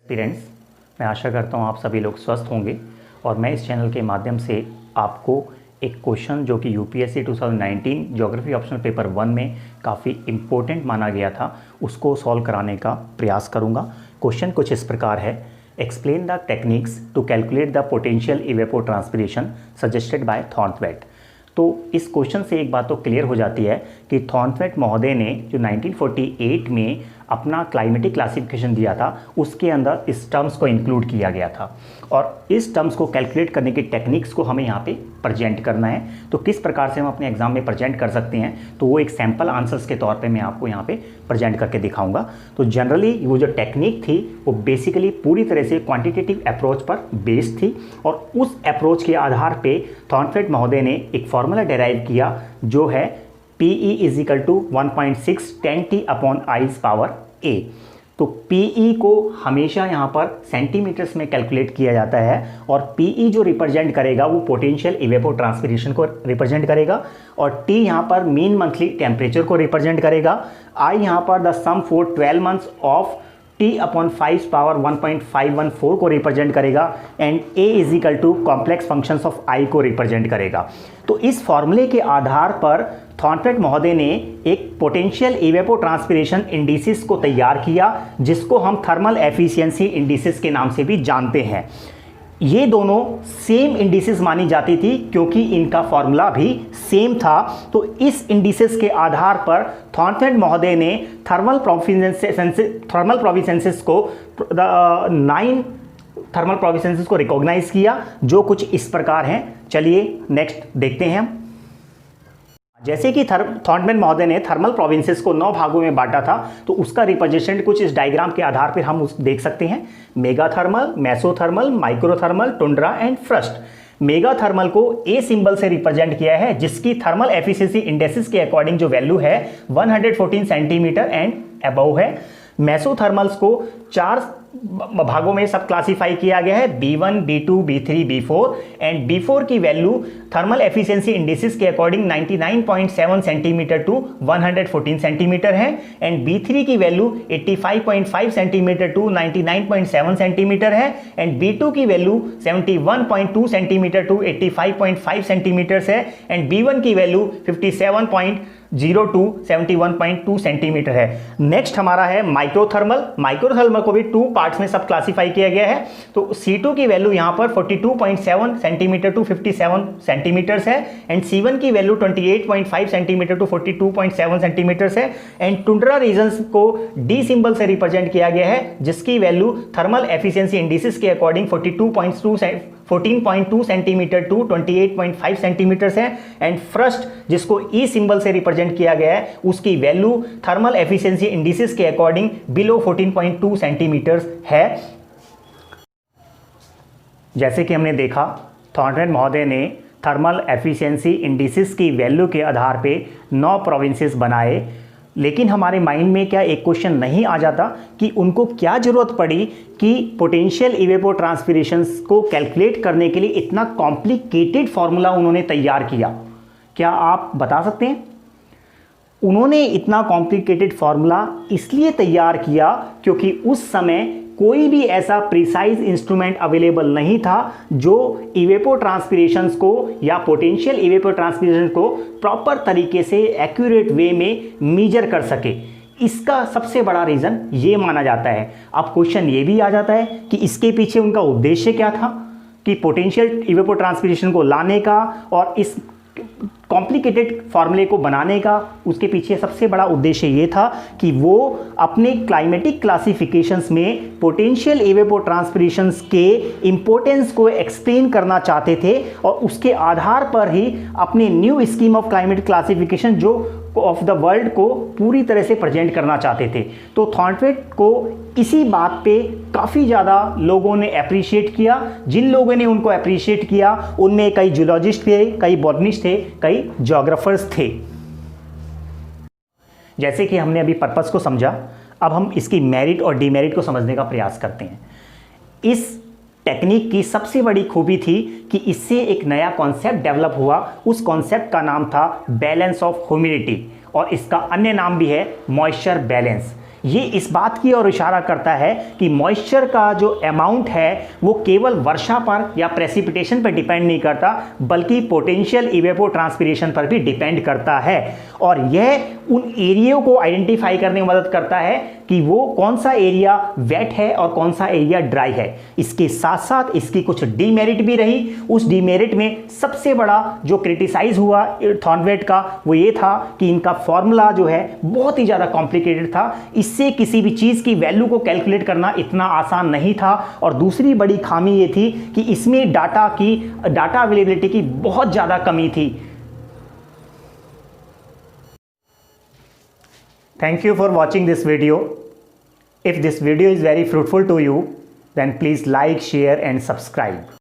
Parents, मैं आशा करता हूँ आप सभी लोग स्वस्थ होंगे और मैं इस चैनल के माध्यम से आपको एक क्वेश्चन जो कि यूपीएससी 2019 ज्योग्राफी ऑप्शनल पेपर 1 में काफ़ी इम्पोर्टेंट माना गया था उसको सॉल्व कराने का प्रयास करूँगा। क्वेश्चन कुछ इस प्रकार है, explain the techniques to calculate the potential evapotranspiration suggested by Thornthwaite. तो इस क्वेश्चन से एक बात तो क्लियर हो जाती है कि थॉर्नवेट महोदय ने जो 1948 में अपना क्लाइमेटिक क्लासिफिकेशन दिया था उसके अंदर इस टर्म्स को इंक्लूड किया गया था और इस टर्म्स को कैलकुलेट करने की टेक्निक्स को हमें यहाँ पे प्रेजेंट करना है। तो किस प्रकार से हम अपने एग्जाम में प्रेजेंट कर सकते हैं, तो वो एक सैम्पल आंसर्स के तौर पे मैं आपको यहाँ पे प्रेजेंट करके दिखाऊंगा। तो जनरली वो जो टेक्निक थी वो बेसिकली पूरी तरह से क्वान्टिटेटिव अप्रोच पर बेस्ड थी और उस अप्रोच के आधार पे थॉर्नवेट महोदय ने एक फॉर्मूला डेराइव किया जो है PE is equal to 1.6 10t upon I's power a। तो PE को हमेशा यहाँ पर सेंटीमीटर्स में कैलकुलेट किया जाता है और PE जो रिप्रेजेंट करेगा वो पोटेंशियल इवेपोट्रांसपिरेशन को रिप्रेजेंट करेगा और T यहाँ पर मीन मंथली टेम्परेचर को रिप्रेजेंट करेगा। I यहाँ पर the sum for 12 months of T upon 5 power 1.514 को रिप्रेजेंट करेगा and A is equal to complex functions of I को रिप्रेजेंट करेगा। तो इस फॉर्मूले के आधार पर थॉर्नवेट महोदय ने एक पोटेंशियल इवेपोट्रांसपिरेशन इंडिसेस को तैयार किया जिसको हम थर्मल एफिशिएंसी इंडिसेस के नाम से भी जानते हैं। ये दोनों सेम इंडिसेस मानी जाती थी क्योंकि इनका फॉर्मूला भी सेम था। तो इस इंडिसेस के आधार पर थॉर्नवेट महोदय ने थर्मल प्रोविसेंसेस को 9 थर्मल प्रोविसेंसेस को रिकॉग्नाइज किया जो कुछ इस प्रकार हैं। चलिए नेक्स्ट देखते हैं हम। जैसे कि थॉर्नवेट महोदय ने थर्मल प्रोविंसेस को 9 भागों में बांटा था तो उसका रिप्रेजेंटेशन कुछ इस डायग्राम के आधार पर हम देख सकते हैं। Mega thermal, mesothermal, microthermal, tundra and frost. Mega thermal को ए सिंबल से रिप्रेजेंट किया है जिसकी थर्मल एफिशिएंसी इंडेक्सेस के अकॉर्डिंग जो वैल्यू है 114 सेंटीमीटर एंड अबव है। मेसोथर्मल्स को 4 भागों में सब क्लासिफाई किया गया है, B1, B2, B3, B4 and B4 की वैल्यू थर्मल एफिशिएंसी इंडिसेस के अकॉर्डिंग 99.7 सेंटीमीटर टू 114 सेंटीमीटर है एंड B3 की वैल्यू 85.5 सेंटीमीटर टू 99.7 सेंटीमीटर है एंड B2 की वैल्यू 71.2 सेंटीमीटर टू 85.5 सेंटीमीटर है एंड B1 की वैल्यू 57.02 71.2 सेंटीमीटर है। नेक्स्ट हमारा है माइक्रोथर्मल। माइक्रोथर्मल को भी 2 पार्ट्स में सब क्लासिफाई किया गया है। तो C2 की वैल्यू यहाँ पर 42.7 सेंटीमीटर टू 57 सेंटीमीटर है एंड C1 की वैल्यू 28.5 सेंटीमीटर टू 42.7 सेंटीमीटर है एंड टुंड्रा रीजन्स को D सिंबल से रिप्रेजेंट किया गया है जिसकी वैल्यू थर्मल एफिशिएंसी इंडिसेस के अकॉर्डिंग 14.2 सेंटीमीटर टू 28.5 सेंटीमीटर है एंड फ्रस्ट जिसको ई सिंबल से रिप्रेजेंट किया गया है उसकी वैल्यू थर्मल एफिशिएंसी इंडिसेस के अकॉर्डिंग बिलो 14.2 सेंटीमीटर है। जैसे कि हमने देखा थॉर्नवेट महोदय ने थर्मल एफिशिएंसी इंडिसेस की वैल्यू के आधार पे 9 प्रोविंसेस बनाए, लेकिन हमारे माइंड में क्या एक क्वेश्चन नहीं आ जाता कि उनको क्या जरूरत पड़ी कि पोटेंशियल इवेपोट्रांसपिरेशंस को कैलकुलेट करने के लिए इतना कॉम्प्लिकेटेड फॉर्मूला उन्होंने तैयार किया। क्या आप बता सकते हैं? उन्होंने इतना कॉम्प्लिकेटेड फॉर्मूला इसलिए तैयार किया क्योंकि उस समय कोई भी ऐसा प्रिसाइज इंस्ट्रूमेंट अवेलेबल नहीं था जो इवेपोट्रांसपिरेशंस को या पोटेंशियल इवेपोट्रांसपिरेशन को प्रॉपर तरीके से एक्यूरेट वे में मेजर कर सके। इसका सबसे बड़ा रीज़न ये माना जाता है। अब क्वेश्चन ये भी आ जाता है कि इसके पीछे उनका उद्देश्य क्या था कि पोटेंशियल इवेपोट्रांसपिरेशन को लाने का और इस कॉम्प्लिकेटेड फार्मूले को बनाने का उसके पीछे सबसे बड़ा उद्देश्य ये था कि वो अपने क्लाइमेटिक क्लासिफिकेशंस में पोटेंशियल इवेपोट्रांसपिरेशंस के इंपॉर्टेंस को एक्सप्लेन करना चाहते थे और उसके आधार पर ही अपने new scheme of climate classification जो ऑफ द वर्ल्ड को पूरी तरह से प्रेजेंट करना चाहते थे। तो थॉर्नवेट को इसी बात पे काफ़ी ज़्यादा लोगों ने अप्रिशिएट किया। जिन लोगों ने उनको अप्रिशिएट किया उनमें कई जूलॉजिस्ट थे, कई बॉटनिस्ट थे, कई ज्योग्राफर्स थे। जैसे कि हमने अभी पर्पस को समझा, अब हम इसकी मेरिट और डीमेरिट को समझने का प्रयास करते हैं। इस टेक्निक की सबसे बड़ी खूबी थी कि इससे एक नया कॉन्सेप्ट डेवलप हुआ। उस कॉन्सेप्ट का नाम था बैलेंस ऑफ ह्यूमिडिटी और इसका अन्य नाम भी है मॉइस्चर बैलेंस। ये इस बात की ओर इशारा करता है कि मॉइस्चर का जो अमाउंट है वो केवल वर्षा पर या प्रेसिपिटेशन पर डिपेंड नहीं करता, बल्कि पोटेंशियल इवेपोट्रांसपिरेशन पर भी डिपेंड करता है। और यह उन एरिया को आइडेंटिफाई करने में मदद करता है कि वो कौन सा एरिया वेट है और कौन सा एरिया ड्राई है। इसके साथ साथ इसकी कुछ डीमेरिट भी रही। उस डीमेरिट में सबसे बड़ा जो क्रिटिसाइज हुआ थॉर्नवेट का वो ये था कि इनका फॉर्मूला जो है बहुत ही ज़्यादा कॉम्प्लिकेटेड था। इससे किसी भी चीज़ की वैल्यू को कैलकुलेट करना इतना आसान नहीं था। और दूसरी बड़ी खामी ये थी कि इसमें डाटा अवेलेबिलिटी की बहुत ज़्यादा कमी थी। Thank you for watching this video. If this video is very fruitful to you, then please like, share and subscribe.